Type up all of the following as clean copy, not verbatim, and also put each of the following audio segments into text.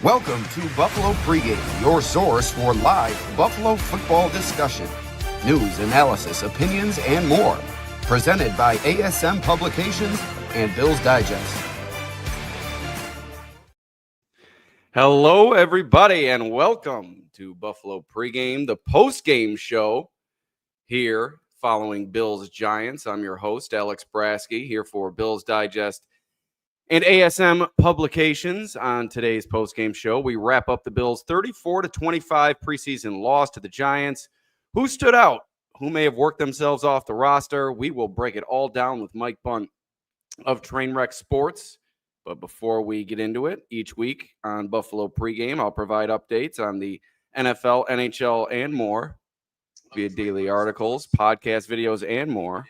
Welcome to Buffalo Pregame, your source for live Buffalo football discussion, news, analysis, opinions, and more. Presented by ASM Publications and Bills Digest. Hello, everybody, and welcome to Buffalo Pregame, the postgame show here following Bills Giants. I'm your host, Alex Brasky, here for Bills Digest and ASM Publications. On today's postgame show, we wrap up the Bills' 34-25 preseason loss to the Giants. Who stood out? Who may have worked themselves off the roster? We will break it all down with Mike Bundt of Trainwreck Sports. But before we get into it, each week on Buffalo Pregame, I'll provide updates on the NFL, NHL, and more via daily articles, podcast videos, and more.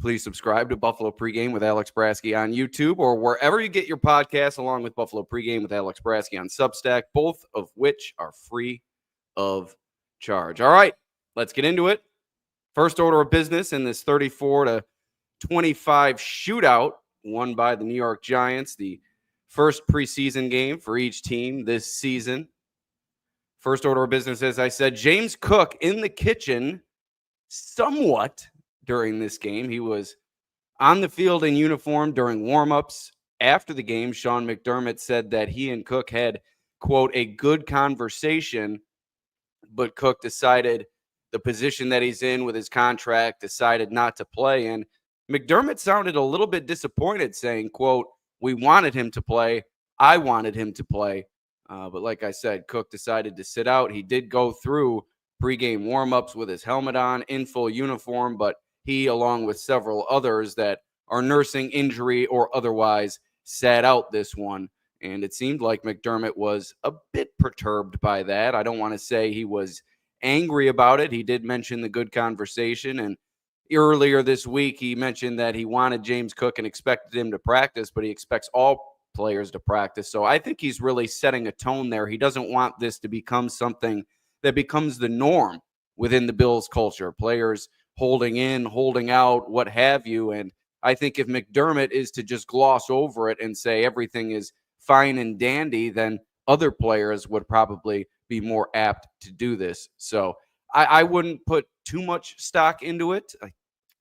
Please subscribe to Buffalo Pregame with Alex Brasky on YouTube or wherever you get your podcasts, along with Buffalo Pregame with Alex Brasky on Substack, both of which are free of charge. All right, let's get into it. First order of business in this 34-25 shootout won by the New York Giants, the first preseason game for each team this season. First order of business, as I said, James Cook in the kitchen somewhat during this game. He was on the field in uniform during warmups. After the game, Sean McDermott said that he and Cook had, quote, a good conversation, but Cook decided the position that he's in with his contract, decided not to play. And McDermott sounded a little bit disappointed, saying, quote, we wanted him to play. I wanted him to play. But like I said, Cook decided to sit out. He did go through pregame warmups with his helmet on, in full uniform, but he, along with several others that are nursing injury or otherwise, sat out this one. And it seemed like McDermott was a bit perturbed by that. I don't want to say he was angry about it. He did mention the good conversation. And earlier this week, he mentioned that he wanted James Cook and expected him to practice, but he expects all players to practice. So I think he's really setting a tone there. He doesn't want this to become something that becomes the norm within the Bills culture. Players holding in, holding out, what have you. And I think if McDermott is to just gloss over it and say everything is fine and dandy, then other players would probably be more apt to do this. So I wouldn't put too much stock into it.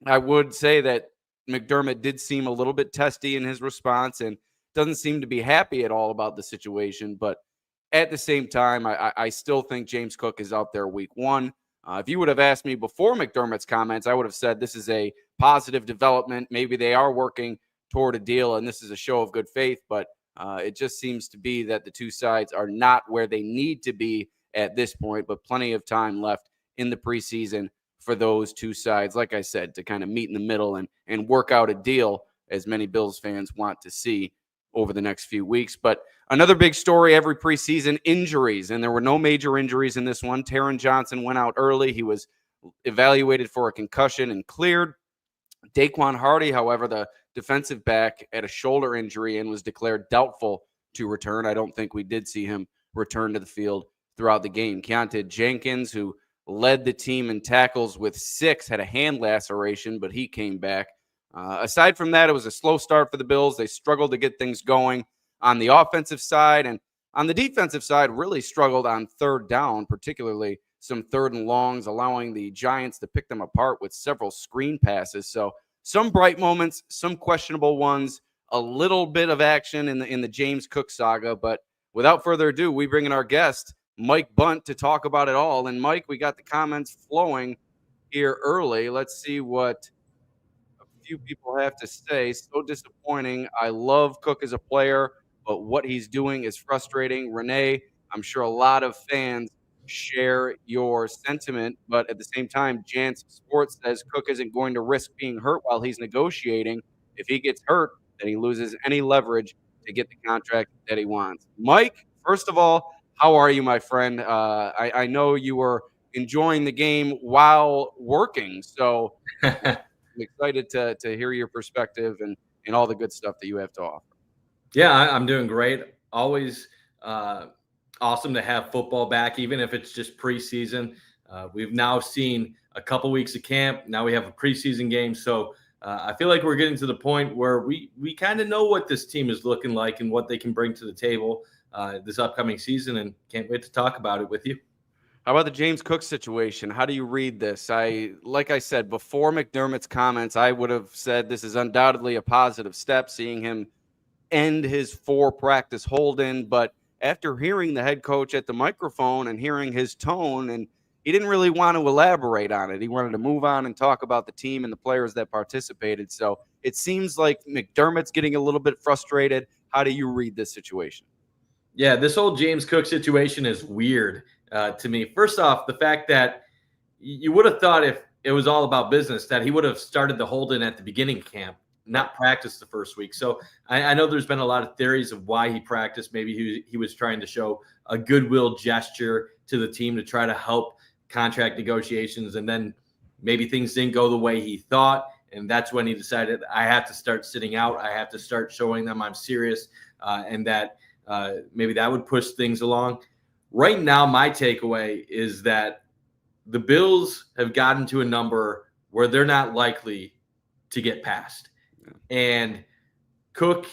I would say that McDermott did seem a little bit testy in his response and doesn't seem to be happy at all about the situation. But at the same time, I still think James Cook is out there week one. If you would have asked me before McDermott's comments, I would have said this is a positive development. Maybe they are working toward a deal, and this is a show of good faith. But it just seems to be that the two sides are not where they need to be at this point, but plenty of time left in the preseason for those two sides, like I said, to kind of meet in the middle and work out a deal, as many Bills fans want to see over the next few weeks. But another big story every preseason, injuries, and there were no major injuries in this one. Taron Johnson went out early. He was evaluated for a concussion and cleared. Daquan Hardy, however, the defensive back, had a shoulder injury and was declared doubtful to return. I don't think we did see him return to the field throughout the game. Keontae Jenkins, who led the team in tackles with 6, had a hand laceration, but he came back. Aside from that, it was a slow start for the Bills. They struggled to get things going on the offensive side, and on the defensive side, really struggled on third down, particularly some third and longs, allowing the Giants to pick them apart with several screen passes. So some bright moments, some questionable ones, a little bit of action in the James Cook saga. But without further ado, we bring in our guest, Mike Bundt, to talk about it all. And Mike, we got the comments flowing here early. Let's see what few people have to say. So disappointing. I love Cook as a player, but what he's doing is frustrating. Renee, I'm sure a lot of fans share your sentiment, but at the same time, Jance Sports says Cook isn't going to risk being hurt while he's negotiating. If he gets hurt, then he loses any leverage to get the contract that he wants. Mike, first of all, how are you, my friend? I know you were enjoying the game while working, so I'm excited to hear your perspective and all the good stuff that you have to offer. Yeah, I'm doing great. Always awesome to have football back, even if it's just preseason. We've now seen a couple weeks of camp. Now we have a preseason game. So I feel like we're getting to the point where we kind of know what this team is looking like and what they can bring to the table this upcoming season, and can't wait to talk about it with you. How about the James Cook situation? How do you read this? Like I said, before McDermott's comments, I would have said this is undoubtedly a positive step, seeing him end his 4-practice hold-in. But after hearing the head coach at the microphone and hearing his tone, and he didn't really want to elaborate on it. He wanted to move on and talk about the team and the players that participated. So it seems like McDermott's getting a little bit frustrated. How do you read this situation? Yeah, this whole James Cook situation is weird to me. First off, the fact that you would have thought if it was all about business that he would have started the hold-in at the beginning of camp, not practice the first week. So I know there's been a lot of theories of why he practiced. Maybe he was trying to show a goodwill gesture to the team to try to help contract negotiations. And then maybe things didn't go the way he thought. And that's when he decided, I have to start sitting out. I have to start showing them I'm serious, and that maybe that would push things along. Right now, my takeaway is that the Bills have gotten to a number where they're not likely to get past. And Cook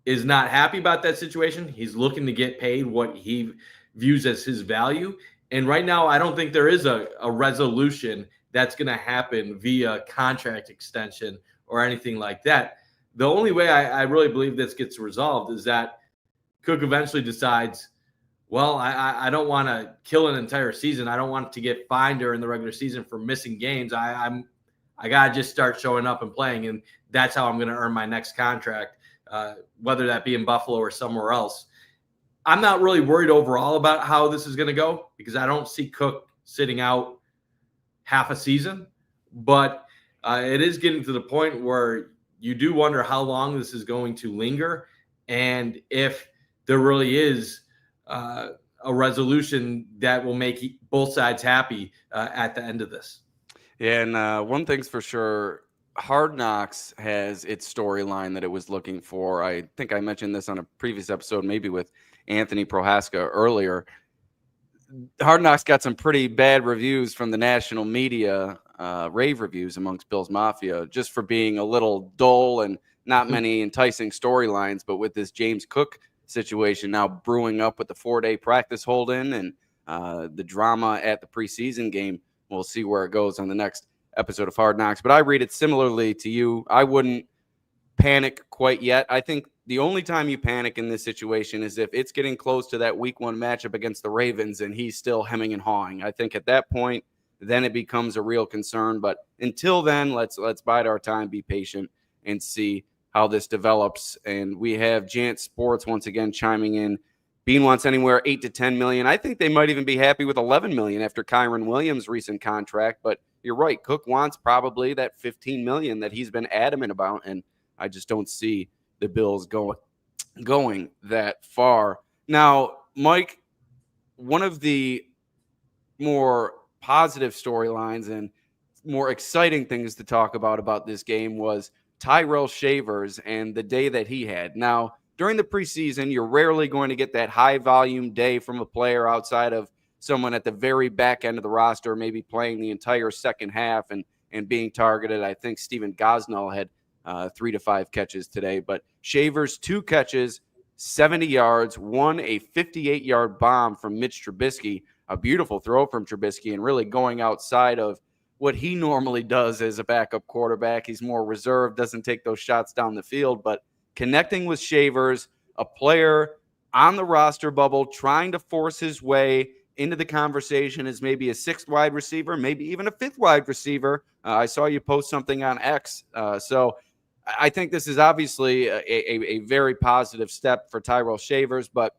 is not happy about that situation. He's looking to get paid what he views as his value. And right now, I don't think there is a resolution that's going to happen via contract extension or anything like that. The only way I really believe this gets resolved is that Cook eventually decides, well, I don't want to kill an entire season. I don't want to get fined during the regular season for missing games. I got to just start showing up and playing, and that's how I'm going to earn my next contract, whether that be in Buffalo or somewhere else. I'm not really worried overall about how this is going to go because I don't see Cook sitting out half a season. But it is getting to the point where you do wonder how long this is going to linger and if there really is a resolution that will make both sides happy at the end of this. Yeah, and one thing's for sure, Hard Knocks has its storyline that it was looking for. I think I mentioned this on a previous episode, maybe with Anthony Prohaska earlier. Hard Knocks got some pretty bad reviews from the national media, rave reviews amongst Bills Mafia, just for being a little dull and not many enticing storylines. But with this James Cook situation now brewing up with the 4-day practice hold-in and the drama at the preseason game, we'll see where it goes on the next episode of Hard Knocks. But I read it similarly to you. I wouldn't panic quite yet. I think the only time you panic in this situation is if it's getting close to that week 1 matchup against the Ravens and he's still hemming and hawing. I think at that point, then it becomes a real concern. But until then, let's bide our time, be patient, and see how this develops. And we have Giant Sports once again chiming in. Bean wants anywhere 8 to 10 million. I think they might even be happy with 11 million after Kyron Williams' recent contract. But you're right. Cook wants probably that 15 million that he's been adamant about. And I just don't see the Bills going that far. Now, Mike, one of the more positive storylines and more exciting things to talk about this game was Tyrell Shavers and the day that he had. Now, during the preseason, you're rarely going to get that high-volume day from a player outside of someone at the very back end of the roster, maybe playing the entire second half and being targeted. I think Steven Gosnell had 3 to 5 catches today. But Shavers, 2 catches, 70 yards, one a 58-yard bomb from Mitch Trubisky, a beautiful throw from Trubisky, and really going outside of what he normally does as a backup quarterback. He's more reserved, doesn't take those shots down the field, but connecting with Shavers, a player on the roster bubble, trying to force his way into the conversation as maybe a 6th wide receiver, maybe even a 5th wide receiver. I saw you post something on X. So I think this is obviously a very positive step for Tyrell Shavers, but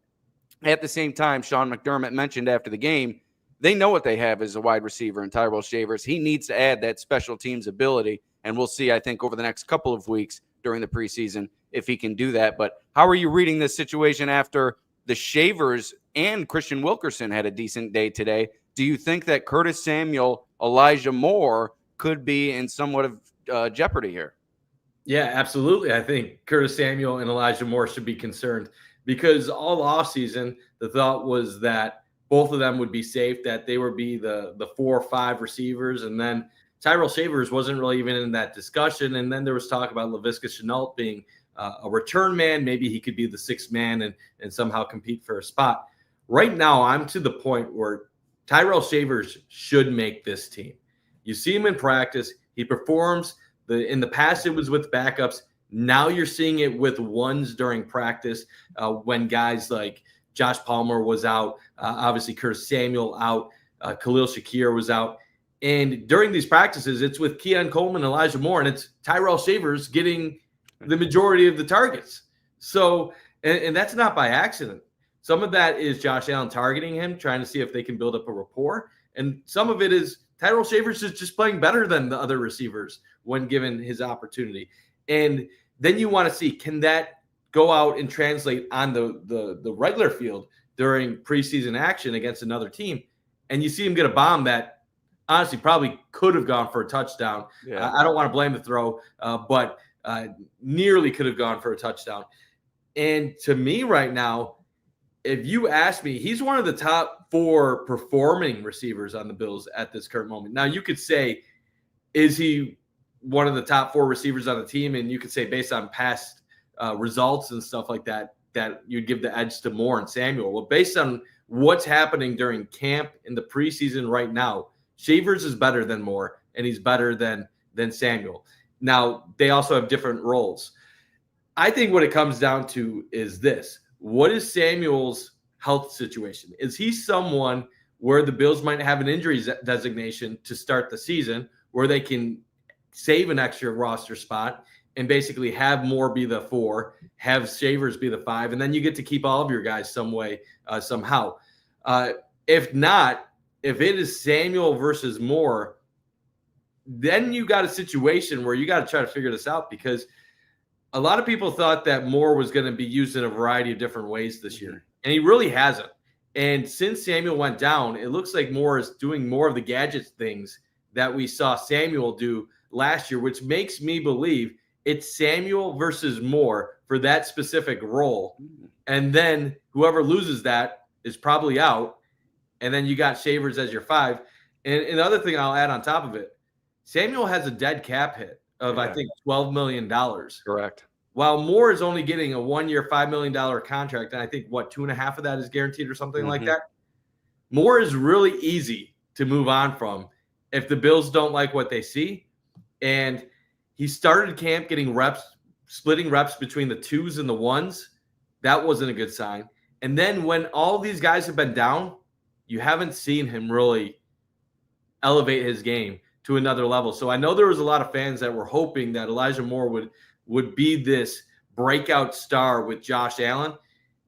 at the same time, Sean McDermott mentioned after the game, they know what they have as a wide receiver in Tyrell Shavers. He needs to add that special teams ability, and we'll see, I think, over the next couple of weeks during the preseason if he can do that. But how are you reading this situation after the Shavers and Christian Wilkerson had a decent day today? Do you think that Curtis Samuel, Elijah Moore could be in somewhat of jeopardy here? Yeah, absolutely. I think Curtis Samuel and Elijah Moore should be concerned because all offseason, the thought was that both of them would be safe, that they would be the 4 or 5 receivers. And then Tyrell Shavers wasn't really even in that discussion. And then there was talk about Laviska Shenault being a return man. Maybe he could be the sixth man and somehow compete for a spot. Right now, I'm to the point where Tyrell Shavers should make this team. You see him in practice. He performs. In the past, it was with backups. Now you're seeing it with ones during practice when guys like Josh Palmer was out, obviously Curtis Samuel out, Khalil Shakir was out. And during these practices, it's with Keon Coleman, Elijah Moore, and it's Tyrell Shavers getting the majority of the targets. So, and that's not by accident. Some of that is Josh Allen targeting him, trying to see if they can build up a rapport. And some of it is Tyrell Shavers is just playing better than the other receivers when given his opportunity. And then you want to see, can that go out and translate on the regular field during preseason action against another team? And you see him get a bomb that honestly probably could have gone for a touchdown. Yeah. I don't want to blame the throw, but nearly could have gone for a touchdown. And to me right now, if you ask me, he's one of the top 4 performing receivers on the Bills at this current moment. Now, you could say, is he one of the top 4 receivers on the team? And you could say, based on past results and stuff like that, that you'd give the edge to Moore and Samuel. Well, based on what's happening during camp in the preseason right now, Shavers is better than Moore, and he's better than Samuel. Now, they also have different roles. I think what it comes down to is this. What is Samuel's health situation? Is he someone where the Bills might have an injury designation to start the season where they can save an extra roster spot and basically have Moore be the 4, have Shavers be the 5, and then you get to keep all of your guys some way, somehow. If not, if it is Samuel versus Moore, then you got a situation where you got to try to figure this out, because a lot of people thought that Moore was going to be used in a variety of different ways this year, and he really hasn't. And since Samuel went down, it looks like Moore is doing more of the gadget things that we saw Samuel do last year, which makes me believe it's Samuel versus Moore for that specific role. And then whoever loses that is probably out. And then you got Shavers as your 5. And the other thing I'll add on top of it, Samuel has a dead cap hit of, I think, $12 million. Correct. While Moore is only getting a 1-year, $5 million contract, and I think, 2.5 of that is guaranteed or something like that. Moore is really easy to move on from if the Bills don't like what they see. And he started camp getting reps, splitting reps between the 2s and the 1s. That wasn't a good sign. And then when all these guys have been down, you haven't seen him really elevate his game to another level. So I know there was a lot of fans that were hoping that Elijah Moore would be this breakout star with Josh Allen.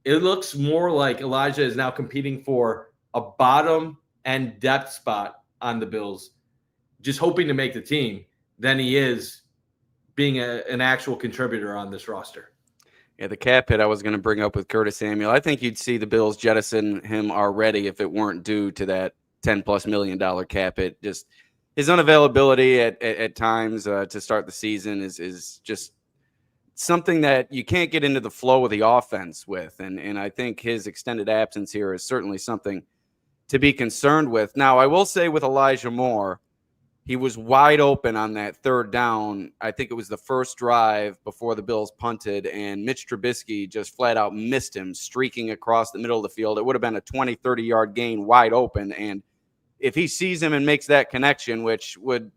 It looks more like Elijah is now competing for a bottom and depth spot on the Bills, just hoping to make the team, than he is being an actual contributor on this roster. Yeah, the cap hit I was going to bring up with Curtis Samuel. I think you'd see the Bills jettison him already if it weren't due to that $10+ million cap hit. Just his unavailability at times to start the season is just something that you can't get into the flow of the offense with. And I think his extended absence here is certainly something to be concerned with. Now, I will say with Elijah Moore, he was wide open on that 3rd down. I think it was the first drive before the Bills punted, and Mitch Trubisky just flat out missed him, streaking across the middle of the field. It would have been a 20, 30-yard gain wide open. And if he sees him and makes that connection, which would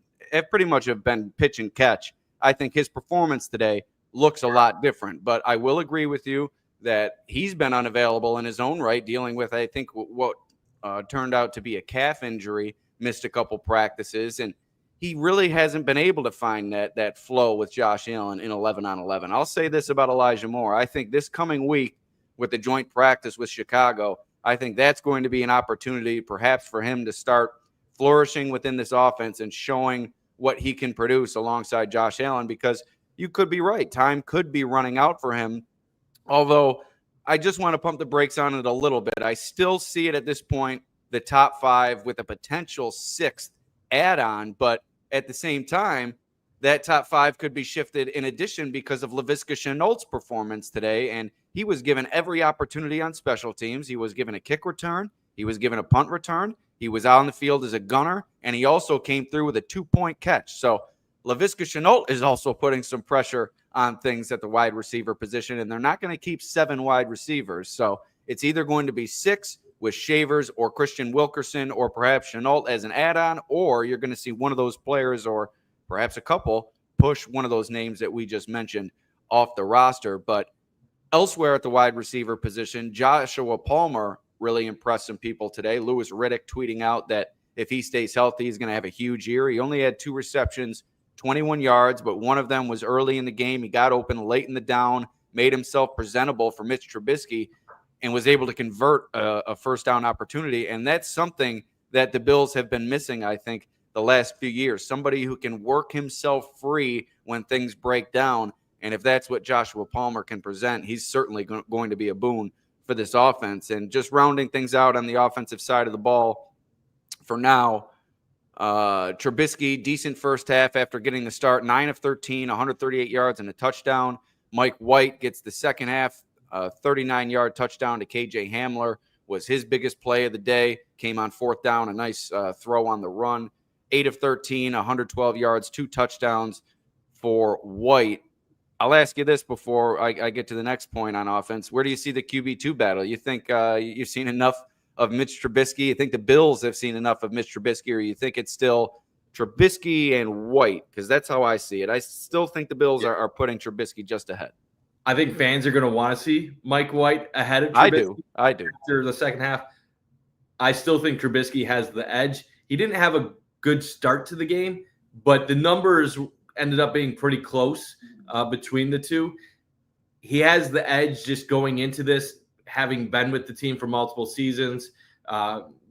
pretty much have been pitch and catch, I think his performance today looks a lot different. But I will agree with you that he's been unavailable in his own right, dealing with, I think, what turned out to be a calf injury, missed a couple practices, and he really hasn't been able to find that flow with Josh Allen in 11-on-11. I'll say this about Elijah Moore. I think this coming week with the joint practice with Chicago, I think that's going to be an opportunity perhaps for him to start flourishing within this offense and showing what he can produce alongside Josh Allen, because you could be right. Time could be running out for him, although I just want to pump the brakes on it a little bit. I still see it at this point, the top 5 with a potential 6th add-on, but at the same time, that top 5 could be shifted in addition because of Laviska Shenault's performance today, and he was given every opportunity on special teams. He was given a kick return. He was given a punt return. He was out on the field as a gunner, and he also came through with a 2-point catch. So Laviska Shenault is also putting some pressure on things at the wide receiver position, and they're not going to keep 7 wide receivers. So it's either going to be 6 with Shavers or Christian Wilkerson or perhaps Shenault as an add-on, or you're going to see one of those players or perhaps a couple push one of those names that we just mentioned off the roster. But elsewhere at the wide receiver position, Joshua Palmer really impressed some people today. Louis Riddick tweeting out that if he stays healthy, he's going to have a huge year. He only had 2 receptions, 21 yards, but one of them was early in the game. He got open late in the down, made himself presentable for Mitch Trubisky, and was able to convert a first down opportunity. And that's something that the Bills have been missing, I think, the last few years. Somebody who can work himself free when things break down. And if that's what Joshua Palmer can present, he's certainly going to be a boon for this offense. And just rounding things out on the offensive side of the ball for now, Trubisky, decent first half after getting the start, 9 of 13, 138 yards and a touchdown. Mike White gets the second half, 39-yard touchdown to KJ Hamler was his biggest play of the day. Came on 4th down, a nice throw on the run. 8 of 13, 112 yards, 2 touchdowns for White. I'll ask you this before I get to the next point on offense. Where do you see the QB2 battle? You think you've seen enough of Mitch Trubisky? You think the Bills have seen enough of Mitch Trubisky, or you think it's still Trubisky and White? Because that's how I see it. I still think the Bills are putting Trubisky just ahead. I think fans are going to want to see Mike White ahead of Trubisky. I do. After the second half, I still think Trubisky has the edge. He didn't have a good start to the game, but the numbers ended up being pretty close between the two. He has the edge just going into this, having been with the team for multiple seasons,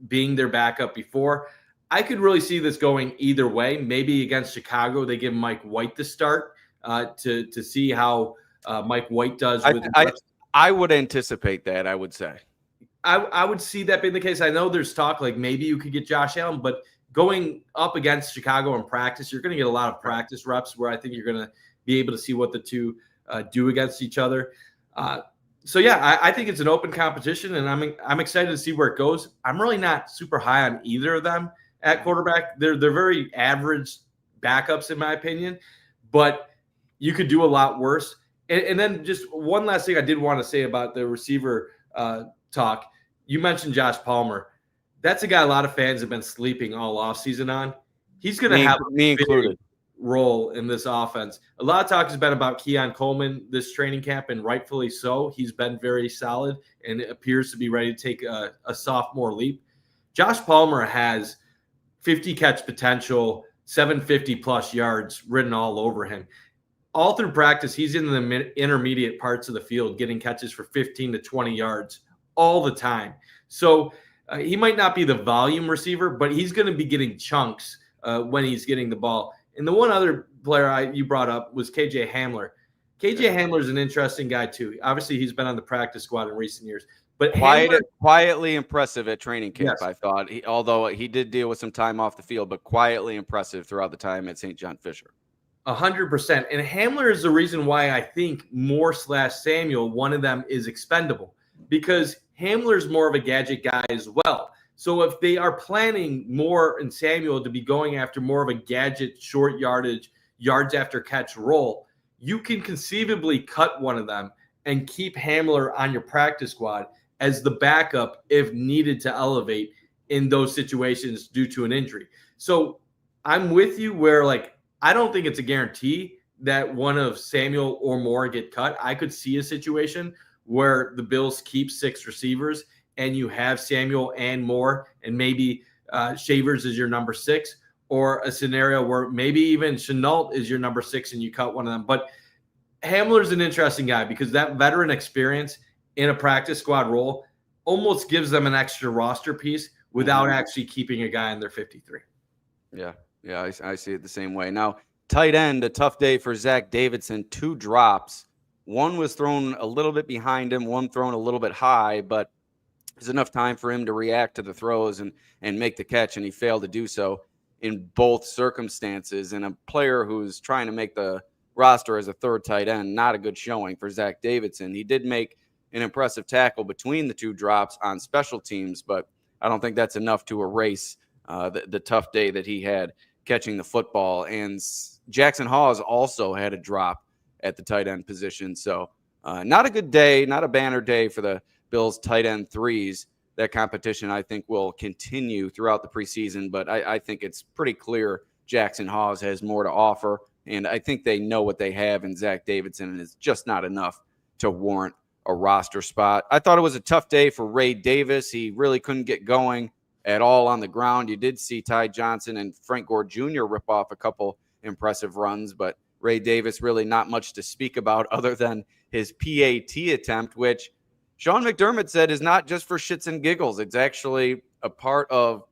being their backup before. I could really see this going either way. Maybe against Chicago, they give Mike White the start to see how Mike White does. I would anticipate that, I would say. I would see that being the case. I know there's talk like maybe you could get Josh Allen, but going up against Chicago in practice, you're going to get a lot of practice reps where I think you're going to be able to see what the two do against each other. So yeah, I think it's an open competition, and I'm excited to see where it goes. I'm really not super high on either of them at quarterback. They're very average backups in my opinion, but you could do a lot worse. And then just one last thing I did want to say about the receiver talk. You mentioned Josh Palmer. That's a guy a lot of fans have been sleeping all offseason on. He's going to have a big role in this offense. A lot of talk has been about Keon Coleman this training camp, and rightfully so. He's been very solid and appears to be ready to take a sophomore leap. Josh Palmer has 50 catch potential, 750-plus yards written all over him. All through practice, he's in the intermediate parts of the field getting catches for 15 to 20 yards all the time. So he might not be the volume receiver, but he's going to be getting chunks when he's getting the ball. And the one other player you brought up was KJ Hamler. KJ Hamler is an interesting guy, too. Obviously, he's been on the practice squad in recent years. But quietly impressive at training camp, yes. I thought. Although he did deal with some time off the field, but quietly impressive throughout the time at St. John Fisher. 100%. And Hamler is the reason why I think Moore/Samuel, one of them is expendable, because Hamler's more of a gadget guy as well. So if they are planning Moore and Samuel to be going after more of a gadget, short yardage, yards after catch role, you can conceivably cut one of them and keep Hamler on your practice squad as the backup if needed to elevate in those situations due to an injury. So I'm with you where, like, I don't think it's a guarantee that one of Samuel or Moore get cut. I could see a situation where the Bills keep 6 receivers and you have Samuel and Moore and maybe Shavers is your number 6, or a scenario where maybe even Shenault is your number 6 and you cut one of them. But Hamler's an interesting guy because that veteran experience in a practice squad role almost gives them an extra roster piece without actually keeping a guy in their 53. Yeah, I see it the same way. Now, tight end, a tough day for Zach Davidson. 2 drops. One was thrown a little bit behind him, one thrown a little bit high, but there's enough time for him to react to the throws and make the catch, and he failed to do so in both circumstances. And a player who's trying to make the roster as a 3rd tight end, not a good showing for Zach Davidson. He did make an impressive tackle between the 2 drops on special teams, but I don't think that's enough to erase the tough day that he had catching the football. And Jackson Hawes also had a drop at the tight end position. So not a good day, not a banner day for the Bills tight end threes. That competition, I think, will continue throughout the preseason, but I think it's pretty clear Jackson Hawes has more to offer, and I think they know what they have in Zach Davidson, and it's just not enough to warrant a roster spot. I thought it was a tough day for Ray Davis. He really couldn't get going at all on the ground. You did see Ty Johnson and Frank Gore Jr. rip off a couple impressive runs, but Ray Davis really not much to speak about other than his PAT attempt, which Sean McDermott said is not just for shits and giggles. It's actually a part of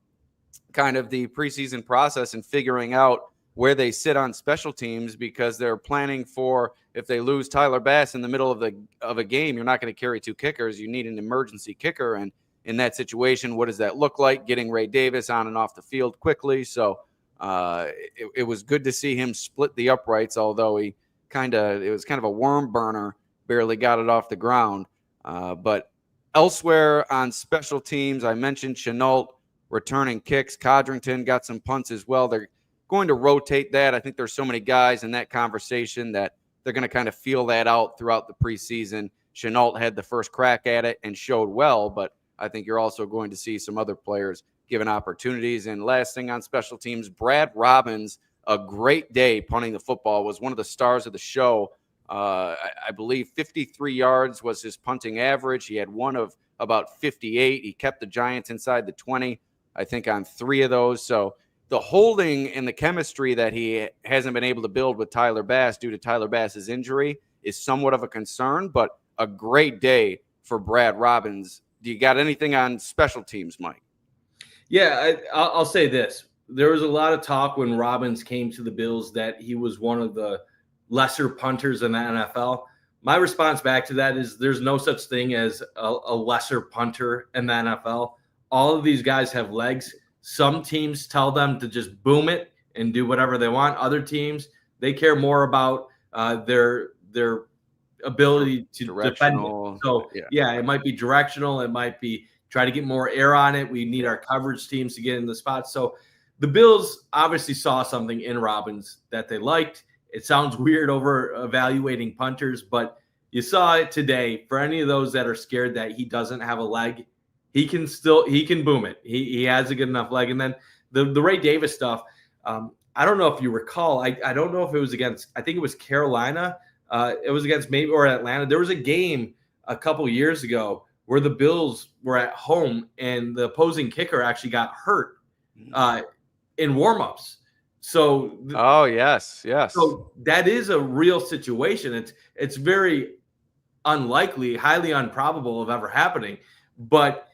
kind of the preseason process and figuring out where they sit on special teams, because they're planning for, if they lose Tyler Bass in the middle of a game, you're not going to carry two kickers. You need an emergency kicker. And in that situation, what does that look like? Getting Ray Davis on and off the field quickly. So it was good to see him split the uprights, although it was kind of a worm burner, barely got it off the ground. But elsewhere on special teams, I mentioned Chenault returning kicks. Codrington got some punts as well. They're going to rotate that. I think there's so many guys in that conversation that they're going to kind of feel that out throughout the preseason. Chenault had the first crack at it and showed well, but I think you're also going to see some other players given opportunities. And last thing on special teams, Brad Robbins, a great day punting the football, was one of the stars of the show. I believe 53 yards was his punting average. He had one of about 58. He kept the Giants inside the 20, I think, on 3 of those. So the holding and the chemistry that he hasn't been able to build with Tyler Bass due to Tyler Bass's injury is somewhat of a concern, but a great day for Brad Robbins. Do you got anything on special teams, Mike? Yeah, I'll say this. There was a lot of talk when Robbins came to the Bills that he was one of the lesser punters in the NFL. My response back to that is there's no such thing as a lesser punter in the NFL. All of these guys have legs. Some teams tell them to just boom it and do whatever they want. Other teams, they care more about their ability to defend it. So, yeah, it might be directional. It might be try to get more air on it. We need our coverage teams to get in the spot. So the Bills obviously saw something in Robbins that they liked. It sounds weird over evaluating punters, but you saw it today. For any of those that are scared that he doesn't have a leg, he can boom it. He has a good enough leg. And then the Ray Davis stuff, I don't know if you recall. I don't know if it was against, I think it was Carolina. It was against maybe or Atlanta. There was a game a couple years ago where the Bills were at home and the opposing kicker actually got hurt in warmups. So, yes. So that is a real situation. It's very unlikely, highly improbable of ever happening. But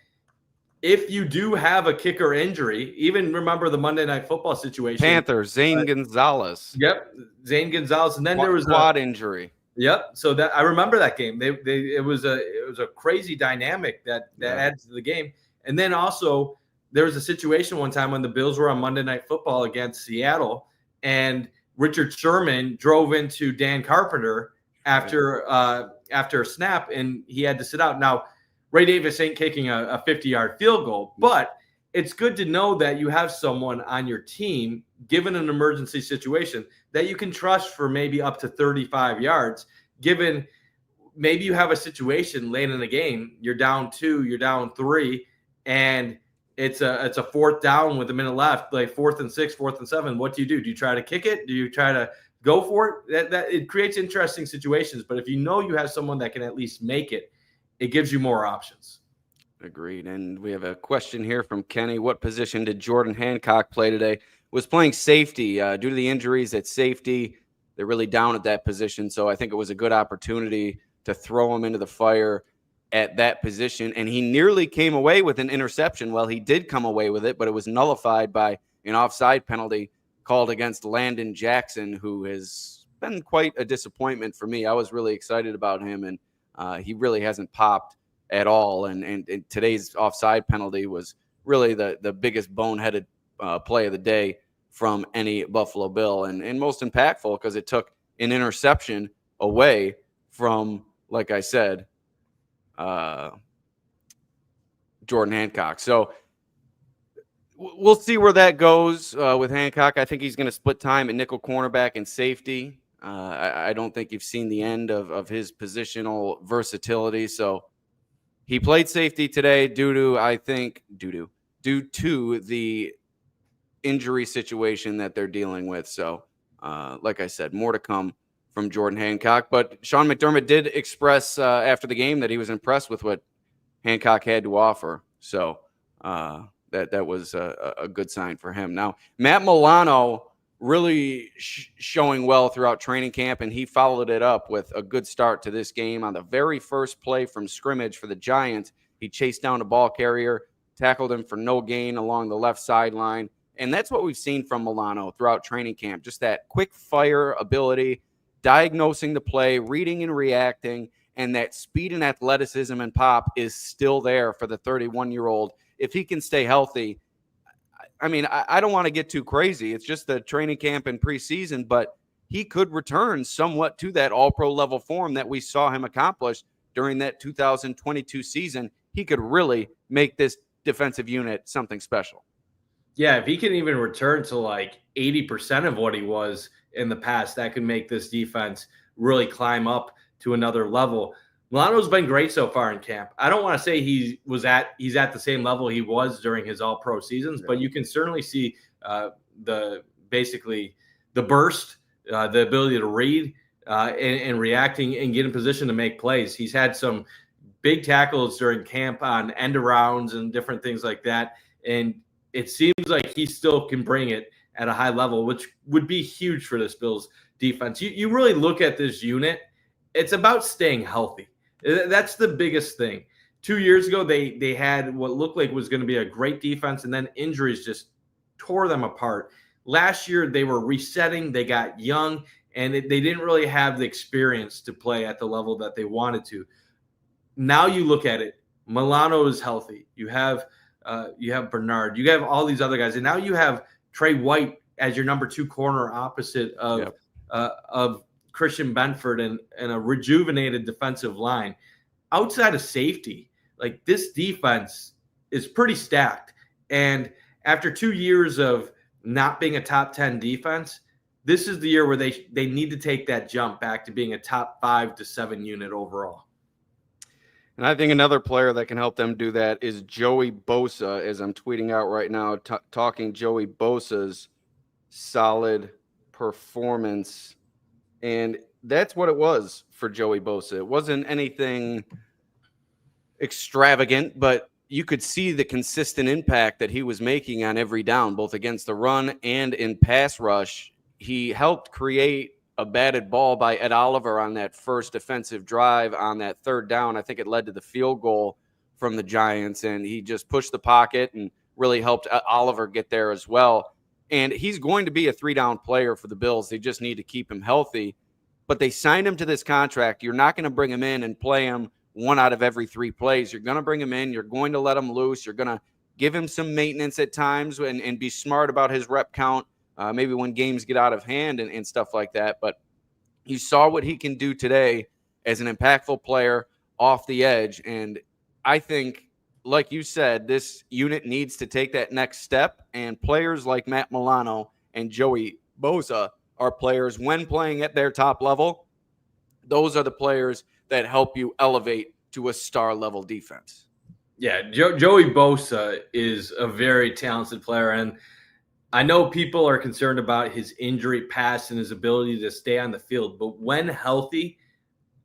if you do have a kicker injury, even remember the Monday Night Football situation. Panthers, Zane Gonzalez. Yep, Zane Gonzalez, and then there was quad injury. Yep. So that I remember that game. It was a crazy dynamic that adds to the game. And then also there was a situation one time when the Bills were on Monday Night Football against Seattle, and Richard Sherman drove into Dan Carpenter after a snap, and he had to sit out. Now, Ray Davis ain't kicking a 50-yard field goal, but it's good to know that you have someone on your team, given an emergency situation, that you can trust for maybe up to 35 yards, given maybe you have a situation late in the game, you're down 2, you're down 3, and it's a fourth down with a minute left, like 4th and 6, 4th and 7. What do? Do you try to kick it? Do you try to go for it? That it creates interesting situations. But if you know you have someone that can at least make it, it gives you more options. Agreed. And we have a question here from Kenny. What position did Jordan Hancock play today? Was playing safety due to the injuries at safety. They're really down at that position. So I think it was a good opportunity to throw him into the fire at that position. And he nearly came away with an interception. Well, he did come away with it, but it was nullified by an offside penalty called against Landon Jackson, who has been quite a disappointment for me. I was really excited about him, and he really hasn't popped at all. And today's offside penalty was really the biggest boneheaded play of the day from any Buffalo Bill, and most impactful because it took an interception away from, like I said, Jordan Hancock. So We'll see where that goes with Hancock. I think he's going to split time at nickel cornerback and safety. I don't think you've seen the end of his positional versatility. So he played safety today due to the injury situation that they're dealing with. So, like I said, more to come from Jordan Hancock. But Sean McDermott did express after the game that he was impressed with what Hancock had to offer. So that was a good sign for him. Now, Matt Milano really showing well throughout training camp, and he followed it up with a good start to this game. On the very first play from scrimmage for the Giants, he chased down a ball carrier, tackled him for no gain along the left sideline. And that's what we've seen from Milano throughout training camp, just that quick fire ability, diagnosing the play, reading and reacting, and that speed and athleticism and pop is still there for the 31-year-old. If he can stay healthy, I mean, I don't want to get too crazy. It's just the training camp and preseason, but he could return somewhat to that all-pro level form that we saw him accomplish during that 2022 season. He could really make this defensive unit something special. Yeah, if he can even return to like 80% of what he was in the past, that could make this defense really climb up to another level. Milano's been great so far in camp. I don't want to say he's at the same level he was during his all-pro seasons, but you can certainly see the burst, the ability to read and reacting and get in position to make plays. He's had some big tackles during camp on end arounds and different things like that, and it seems like he still can bring it at a high level, which would be huge for this Bills defense. You really look at this unit, it's about staying healthy. That's the biggest thing. 2 years ago, they had what looked like was going to be a great defense, and then injuries just tore them apart. Last year, they were resetting. They got young, and they didn't really have the experience to play at the level that they wanted to. Now you look at it, Milano is healthy. You have Bernard. You have all these other guys, and now you have Trey White as your number 2 corner opposite of Christian Benford and a rejuvenated defensive line. Outside of safety, like this defense is pretty stacked. And after 2 years of not being a top 10 defense, this is the year where they need to take that jump back to being a top 5 to 7 unit overall. And I think another player that can help them do that is Joey Bosa, as I'm tweeting out right now, talking Joey Bosa's solid performance. And that's what it was for Joey Bosa. It wasn't anything extravagant, but you could see the consistent impact that he was making on every down, both against the run and in pass rush. He helped create a batted ball by Ed Oliver on that first defensive drive on that third down. I think it led to the field goal from the Giants, and he just pushed the pocket and really helped Oliver get there as well. And he's going to be a 3-down player for the Bills. They just need to keep him healthy. But they signed him to this contract. You're not going to bring him in and play him 1 out of every 3 plays. You're going to bring him in. You're going to let him loose. You're going to give him some maintenance at times and be smart about his rep count, maybe when games get out of hand and stuff like that. But you saw what he can do today as an impactful player off the edge. And I think, like you said, this unit needs to take that next step, and players like Matt Milano and Joey Bosa are players, when playing at their top level, those are the players that help you elevate to a star-level defense. Yeah, Joey Bosa is a very talented player, and I know people are concerned about his injury past and his ability to stay on the field, but when healthy,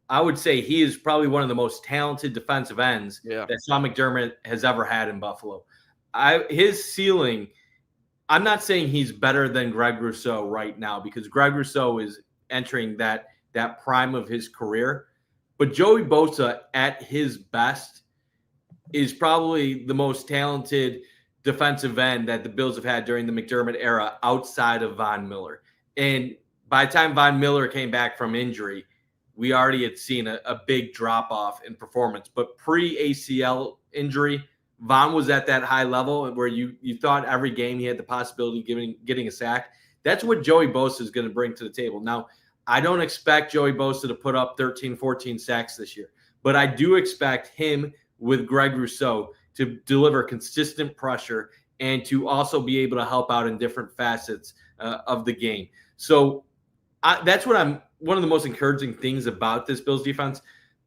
I would say he is probably one of the most talented defensive ends that Sean McDermott has ever had in Buffalo. His ceiling, I'm not saying he's better than Greg Rousseau right now, because Greg Rousseau is entering that prime of his career. But Joey Bosa at his best is probably the most talented defensive end that the Bills have had during the McDermott era outside of Von Miller. And by the time Von Miller came back from injury, we already had seen a big drop-off in performance. But pre-ACL injury, Von was at that high level where you thought every game he had the possibility of getting a sack. That's what Joey Bosa is going to bring to the table. Now, I don't expect Joey Bosa to put up 13, 14 sacks this year, but I do expect him with Greg Rousseau to deliver consistent pressure and to also be able to help out in different facets of the game. So that's what one of the most encouraging things about this Bills defense.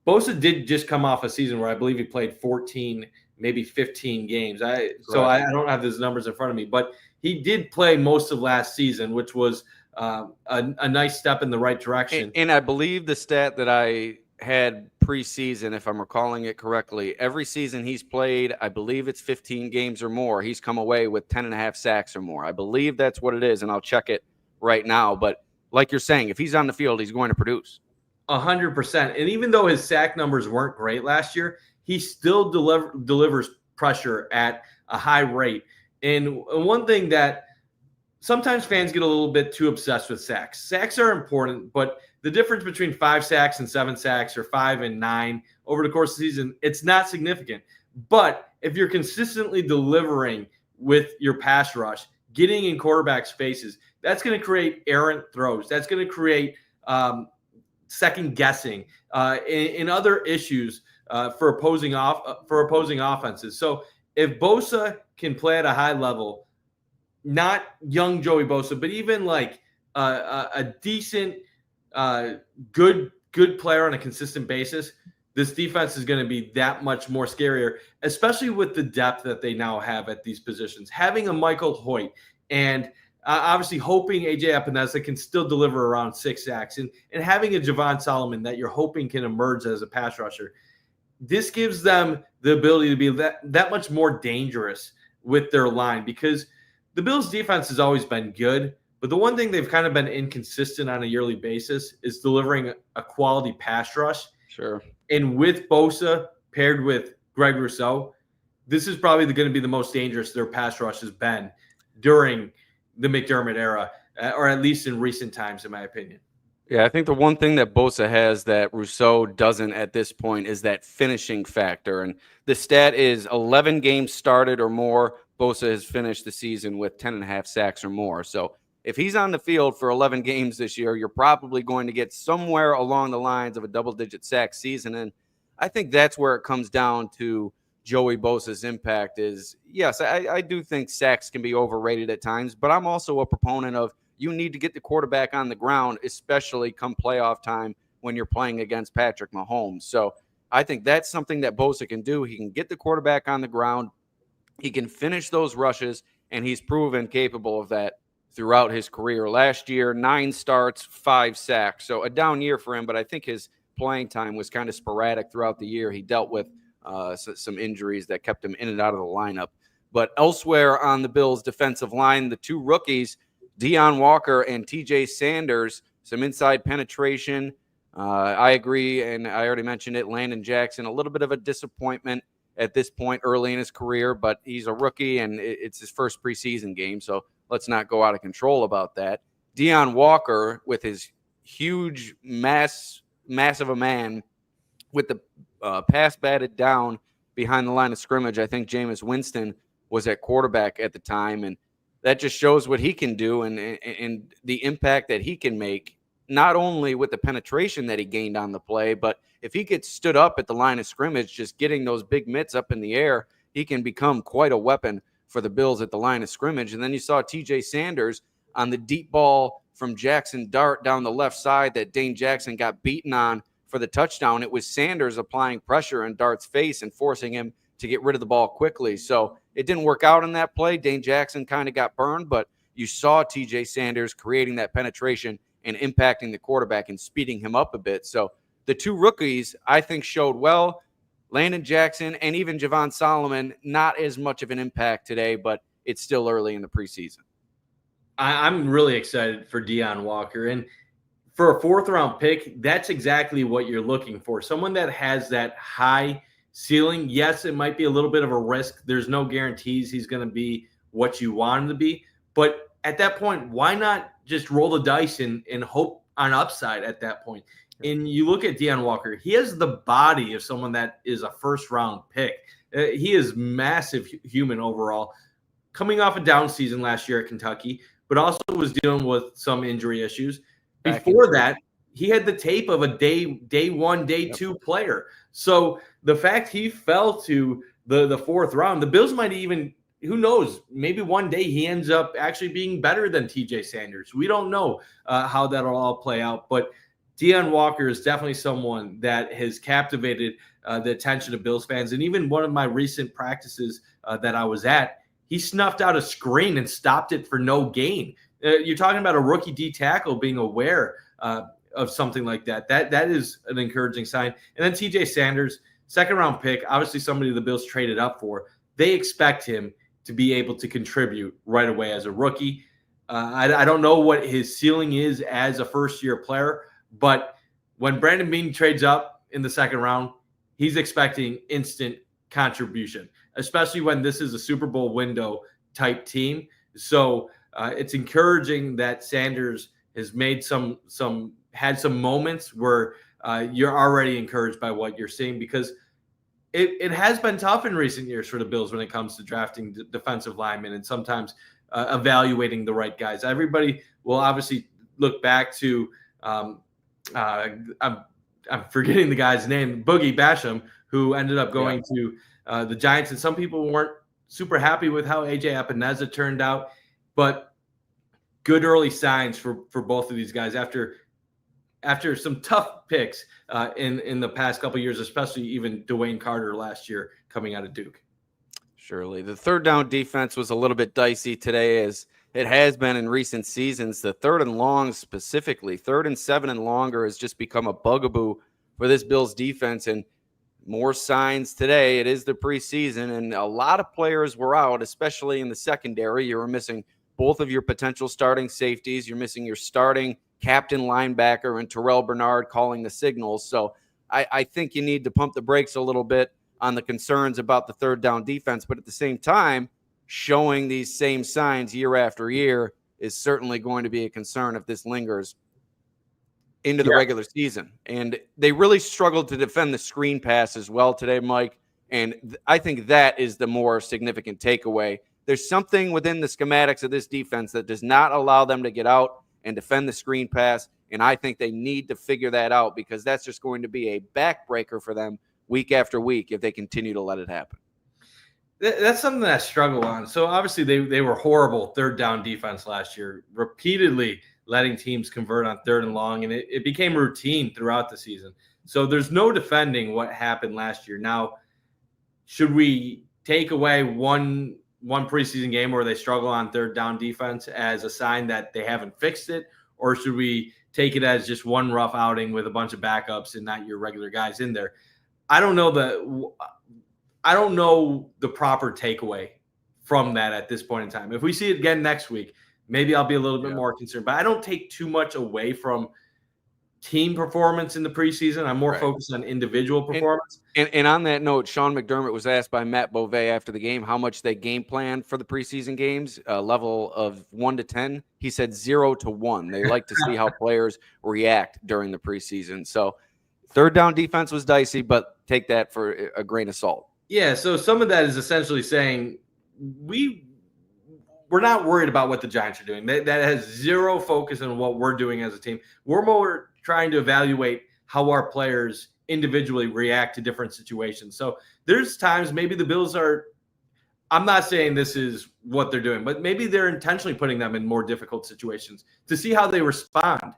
Bosa did just come off a season where I believe he played 14, maybe 15 games. I don't have those numbers in front of me, but he did play most of last season, which was a nice step in the right direction. And I believe the stat that I had preseason, if I'm recalling it correctly, every season he's played, I believe it's 15 games or more, he's come away with 10.5 sacks or more. I believe that's what it is, and I'll check it right now. But like you're saying, if he's on the field, he's going to produce. 100%. And even though his sack numbers weren't great last year, he still delivers pressure at a high rate. And one thing that sometimes fans get a little bit too obsessed with sacks. Sacks are important, but the difference between 5 sacks and 7 sacks or 5 and 9 over the course of the season, it's not significant. But if you're consistently delivering with your pass rush, getting in quarterbacks' faces, that's going to create errant throws. That's going to create second guessing in other issues for opposing offenses. So if Bosa can play at a high level, not young Joey Bosa, but even like a decent, good player on a consistent basis, this defense is going to be that much more scarier, especially with the depth that they now have at these positions. Having a Michael Hoyt and obviously hoping A.J. Epinesa can still deliver around 6 sacks, and having a Javon Solomon that you're hoping can emerge as a pass rusher. This gives them the ability to be that much more dangerous with their line, because the Bills' defense has always been good, but the one thing they've kind of been inconsistent on a yearly basis is delivering a quality pass rush. Sure. And with Bosa paired with Greg Rousseau, this is probably going to be the most dangerous their pass rush has been during the McDermott era, or at least in recent times, in my opinion. Yeah, I think the one thing that Bosa has that Rousseau doesn't at this point is that finishing factor. And the stat is 11 games started or more, Bosa has finished the season with 10.5 sacks or more. So if he's on the field for 11 games this year, you're probably going to get somewhere along the lines of a double-digit sack season. And I think that's where it comes down to Joey Bosa's impact is, yes, I do think sacks can be overrated at times, but I'm also a proponent of you need to get the quarterback on the ground, especially come playoff time when you're playing against Patrick Mahomes. So I think that's something that Bosa can do. He can get the quarterback on the ground. He can finish those rushes, and he's proven capable of that throughout his career. Last year, 9 starts, 5 sacks. So a down year for him, but I think his playing time was kind of sporadic throughout the year. He dealt with some injuries that kept him in and out of the lineup. But elsewhere on the Bills' defensive line, the 2 rookies, Deion Walker and TJ Sanders, some inside penetration. I agree, and I already mentioned it, Landon Jackson, a little bit of a disappointment at this point early in his career, but he's a rookie, and it's his first preseason game, so let's not go out of control about that. Deion Walker, with his huge mass of a man, with the pass batted down behind the line of scrimmage. I think Jameis Winston was at quarterback at the time, and that just shows what he can do and the impact that he can make, not only with the penetration that he gained on the play, but if he gets stood up at the line of scrimmage, just getting those big mitts up in the air, he can become quite a weapon for the Bills at the line of scrimmage. And then you saw TJ Sanders on the deep ball from Jackson Dart down the left side that Dane Jackson got beaten on for the touchdown. It was Sanders applying pressure in Dart's face and forcing him to get rid of the ball quickly. So it didn't work out in that play. Dane Jackson kind of got burned, but you saw TJ Sanders creating that penetration and impacting the quarterback and speeding him up a bit. So the 2 rookies, I think, showed well. Landon Jackson and even Javon Solomon, not as much of an impact today, but it's still early in the preseason. I'm really excited for Deion Walker. And for a 4th-round pick, that's exactly what you're looking for. Someone that has that high ceiling. Yes, it might be a little bit of a risk. There's no guarantees he's going to be what you want him to be. But at that point, why not just roll the dice and hope on upside at that point? And you look at Deion Walker, he has the body of someone that is a 1st-round pick. He is massive human overall, coming off a down season last year at Kentucky, but also was dealing with some injury issues. Before that, he had the tape of a day 1, day 2 player. So the fact he fell to the 4th round, the Bills might even who knows? Maybe one day he ends up actually being better than TJ Sanders. We don't know how that'll all play out. But Deion Walker is definitely someone that has captivated the attention of Bills fans. And even one of my recent practices that I was at, he snuffed out a screen and stopped it for no gain. You're talking about a rookie D tackle being aware of something like that. That is an encouraging sign. And then TJ Sanders, second-round pick, obviously somebody the Bills traded up for. They expect him to be able to contribute right away as a rookie. I don't know what his ceiling is as a first-year player, but when Brandon Beane trades up in the second round, he's expecting instant contribution, especially when this is a Super Bowl window type team. So it's encouraging that Sanders has made had some moments where you're already encouraged by what you're seeing, because it has been tough in recent years for the Bills when it comes to drafting defensive linemen and sometimes evaluating the right guys. Everybody will obviously look back to I'm forgetting the guy's name, Boogie Basham, who ended up going to the Giants, and some people weren't super happy with how AJ Epineza turned out, but good early signs for both of these guys after some tough picks in the past couple of years, especially even Dwayne Carter last year coming out of Duke. Surely. The third down defense was a little bit dicey today, as it has been in recent seasons. The third and long specifically, 3rd and 7 and longer, has just become a bugaboo for this Bills defense. And more signs today. It is the preseason, and a lot of players were out, especially in the secondary. You were missing both of your potential starting safeties. You're missing your starting captain linebacker and Terrell Bernard calling the signals. So I think you need to pump the brakes a little bit on the concerns about the third down defense. But at the same time, showing these same signs year after year is certainly going to be a concern if this lingers into the regular season. And they really struggled to defend the screen pass as well today, Mike. And I think that is the more significant takeaway. There's something within the schematics of this defense that does not allow them to get out and defend the screen pass. And I think they need to figure that out, because that's just going to be a backbreaker for them week after week if they continue to let it happen. That's something that I struggle on. So obviously they were horrible third down defense last year, repeatedly letting teams convert on 3rd and long, and it became routine throughout the season. So there's no defending what happened last year. Now, should we take away one preseason game where they struggle on third down defense as a sign that they haven't fixed it, or should we take it as just one rough outing with a bunch of backups and not your regular guys in there? I don't know the proper takeaway from that at this point in time. If we see it again next week, maybe I'll be a little bit more concerned, but I don't take too much away from team performance in the preseason. I'm more focused on individual performance. And on that note, Sean McDermott was asked by Matt Beauvais after the game how much they game plan for the preseason games, level of 1 to 10. He said 0 to 1. They like to see how players react during the preseason. So third down defense was dicey, but take that for a grain of salt. Yeah, so some of that is essentially saying we're not worried about what the Giants are doing. That has zero focus on what we're doing as a team. We're more trying to evaluate how our players individually react to different situations. So there's times maybe the Bills are – I'm not saying this is what they're doing, but maybe they're intentionally putting them in more difficult situations to see how they respond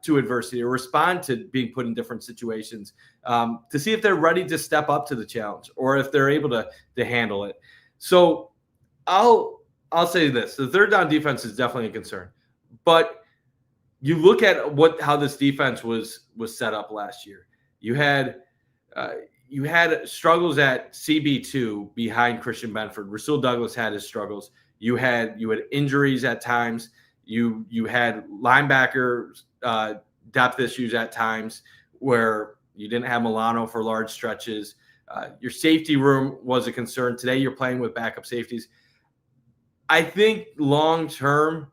to adversity or respond to being put in different situations, to see if they're ready to step up to the challenge or if they're able to handle it. So I'll say this. The third down defense is definitely a concern. But you look at how this defense was set up last year. You had struggles at CB2 behind Christian Benford. Rasul Douglas had his struggles. You had injuries at times. You had linebacker depth issues at times where you didn't have Milano for large stretches. Your safety room was a concern. Today you're playing with backup safeties. I think long-term,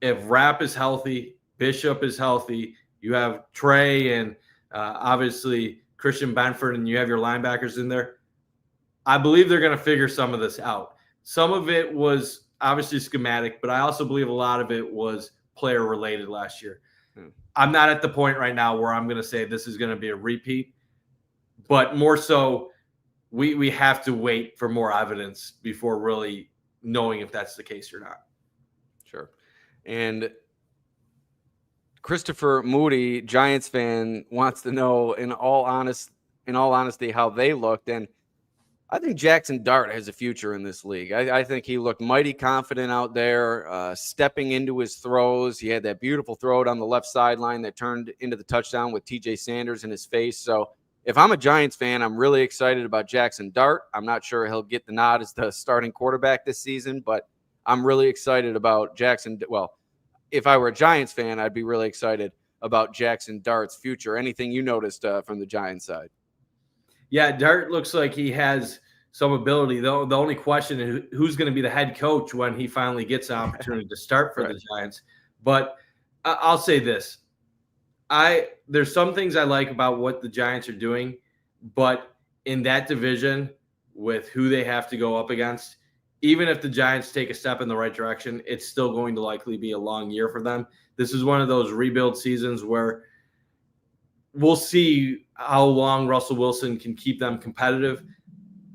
if Rapp is healthy, Bishop is healthy, you have Trey and obviously Christian Benford, and you have your linebackers in there, I believe they're going to figure some of this out. Some of it was obviously schematic, but I also believe a lot of it was player-related last year. I'm not at the point right now where I'm going to say this is going to be a repeat, but more so we have to wait for more evidence before really knowing if that's the case or not. Sure. And Christopher Moody, Giants fan, wants to know in all honesty how they looked. And I think Jackson Dart has a future in this league. I think he looked mighty confident out there, stepping into his throws. He had that beautiful throw down the left sideline that turned into the touchdown with TJ Sanders in his face. So if I'm a Giants fan, I'm really excited about Jackson Dart. I'm not sure he'll get the nod as the starting quarterback this season, but I'm really excited about Jackson. Well, if I were a Giants fan, I'd be really excited about Jackson Dart's future. Anything you noticed from the Giants side? Yeah, Dart looks like he has some ability. The only question is who's going to be the head coach when he finally gets the opportunity to start for Right. the Giants. But I'll say this. There's some things I like about what the Giants are doing, but in that division with who they have to go up against, even if the Giants take a step in the right direction, it's still going to likely be a long year for them. This is one of those rebuild seasons where we'll see how long Russell Wilson can keep them competitive.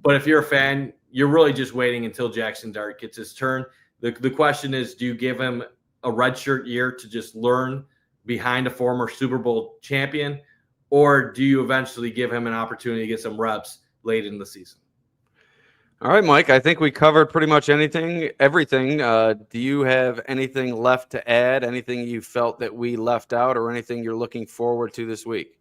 But if you're a fan, you're really just waiting until Jackson Dart gets his turn. The question is, do you give him a redshirt year to just learn behind a former Super Bowl champion, or do you eventually give him an opportunity to get some reps late in the season? All right, Mike, I think we covered pretty much everything. Do you have anything left to add? Anything you felt that we left out, or anything you're looking forward to this week?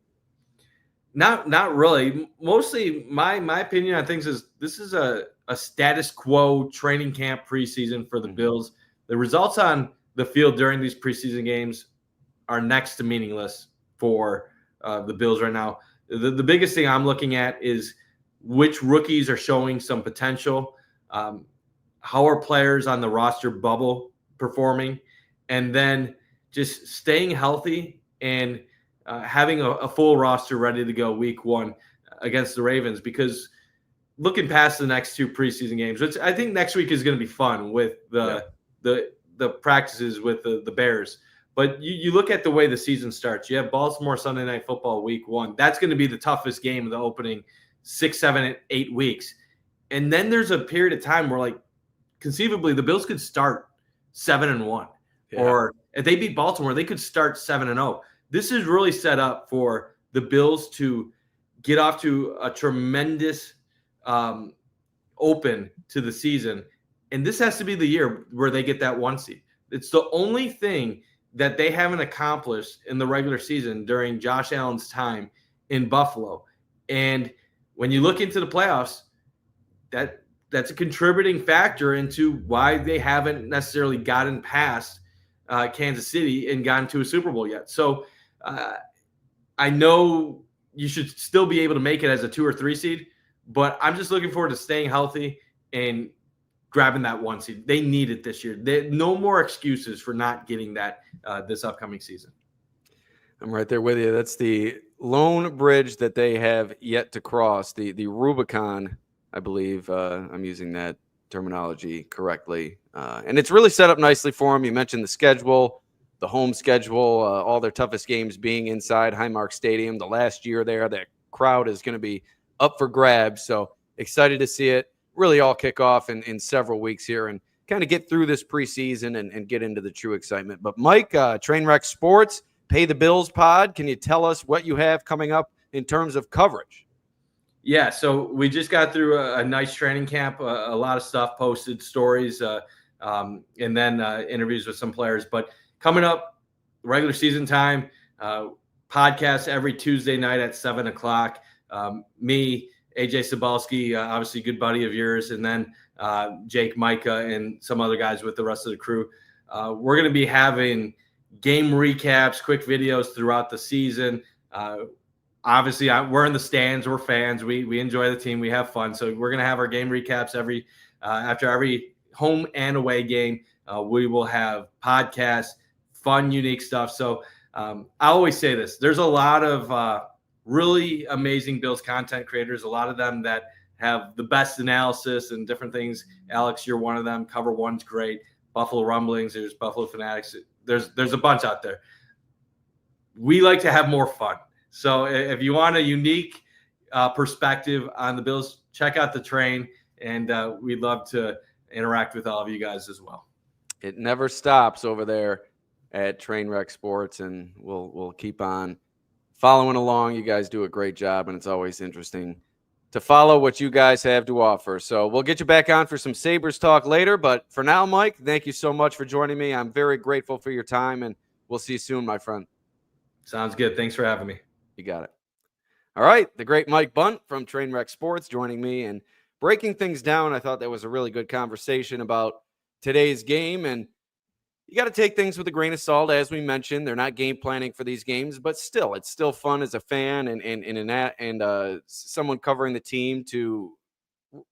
Not really. Mostly my opinion on things is this is a status quo training camp preseason for the Bills. The results on the field during these preseason games are next to meaningless for the Bills right now. The biggest thing I'm looking at is which rookies are showing some potential. How are players on the roster bubble performing? And then just staying healthy and having a full roster ready to go week one against the Ravens, because looking past the next two preseason games, which I think next week is going to be fun with the practices with the Bears. But you look at the way the season starts. You have Baltimore Sunday Night Football week one. That's going to be the toughest game of the opening 6, 7, 8 weeks. And then there's a period of time where, like, conceivably the Bills could start 7-1. Yeah. Or if they beat Baltimore, they could start 7-0. This is really set up for the Bills to get off to a tremendous open to the season. And this has to be the year where they get that 1 seed. It's the only thing that they haven't accomplished in the regular season during Josh Allen's time in Buffalo. And when you look into the playoffs, that's a contributing factor into why they haven't necessarily gotten past Kansas City and gotten to a Super Bowl yet. So I know you should still be able to make it as a 2 or 3 seed, but I'm just looking forward to staying healthy and grabbing that 1 seed. They need it this year. No more excuses for not getting that this upcoming season. I'm right there with you. That's the lone bridge that they have yet to cross, the Rubicon, I believe. I'm using that terminology correctly. And it's really set up nicely for them. You mentioned the schedule, the home schedule, all their toughest games being inside Highmark Stadium. The last year there, that crowd is going to be up for grabs. So excited to see it really all kick off in several weeks here and kind of get through this preseason and get into the true excitement. But Mike, Trainwreck Sports, Pay the Bills pod, can you tell us what you have coming up in terms of coverage? Yeah, so we just got through a nice training camp, a lot of stuff posted, stories, and then interviews with some players. But coming up, regular season time, podcast every Tuesday night at 7 o'clock. Me, AJ Sobalski, obviously a good buddy of yours, and then Jake Micah and some other guys with the rest of the crew. We're going to be having game recaps, quick videos throughout the season. Obviously, we're in the stands. We're fans. We enjoy the team. We have fun. So we're going to have our game recaps after every home and away game. We will have podcasts, fun, unique stuff. So I always say this. There's a lot of really amazing Bills content creators, a lot of them that have the best analysis and different things. Alex, you're one of them. Cover One's great. Buffalo Rumblings. There's Buffalo Fanatics. There's a bunch out there. We like to have more fun. So if you want a unique perspective on the Bills, check out The Train, and we'd love to interact with all of you guys as well. It never stops over there at Trainwreck Sports, and we'll keep on following along. You guys do a great job, and it's always interesting to follow what you guys have to offer. So we'll get you back on for some Sabres talk later. But for now, Mike, thank you so much for joining me. I'm very grateful for your time, and we'll see you soon, my friend. Sounds good. Thanks for having me. You got it. All right. The great Mike Bundt from Trainwreck Sports joining me and breaking things down. I thought that was a really good conversation about today's game. And you got to take things with a grain of salt. As we mentioned, they're not game planning for these games, but still, it's still fun as a fan and someone covering the team to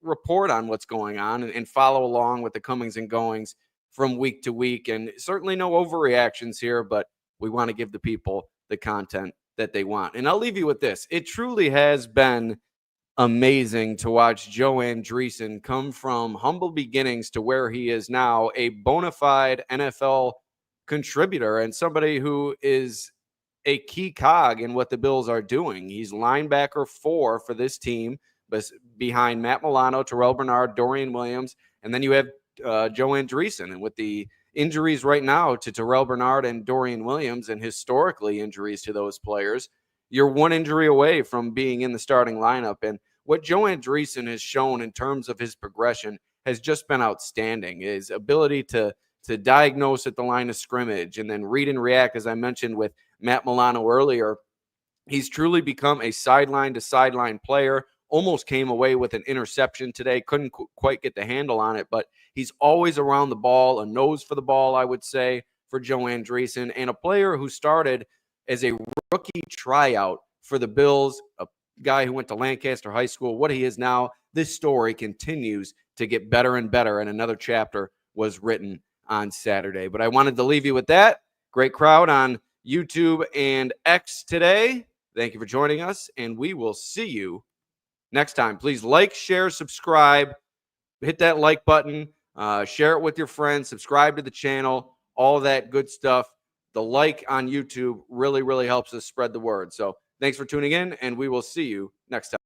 report on what's going on and follow along with the comings and goings from week to week. And certainly no overreactions here, but we want to give the people the content that they want. And I'll leave you with this. It truly has been amazing to watch Joe Andreessen come from humble beginnings to where he is now, a bona fide NFL contributor and somebody who is a key cog in what the Bills are doing. He's linebacker 4 for this team, but behind Matt Milano, Terrell Bernard, Dorian Williams, and then you have Joe Andreessen. And with the injuries right now to Terrell Bernard and Dorian Williams, and historically injuries to those players, you're one injury away from being in the starting lineup. And what Joe Andreessen has shown in terms of his progression has just been outstanding. His ability to diagnose at the line of scrimmage and then read and react, as I mentioned with Matt Milano earlier, he's truly become a sideline-to-sideline player. Almost came away with an interception today. Couldn't quite get the handle on it, but he's always around the ball, a nose for the ball, I would say, for Joe Andreessen, and a player who started as a rookie tryout for the Bills, a guy who went to Lancaster High School. What he is now, this story continues to get better and better, and another chapter was written on Saturday. But I wanted to leave you with that. Great crowd on YouTube and X today. Thank you for joining us, and we will see you next time. Please like, share, subscribe, hit that like button, share it with your friends, subscribe to the channel, all of that good stuff. The like on YouTube really, really helps us spread the word. So thanks for tuning in, and we will see you next time.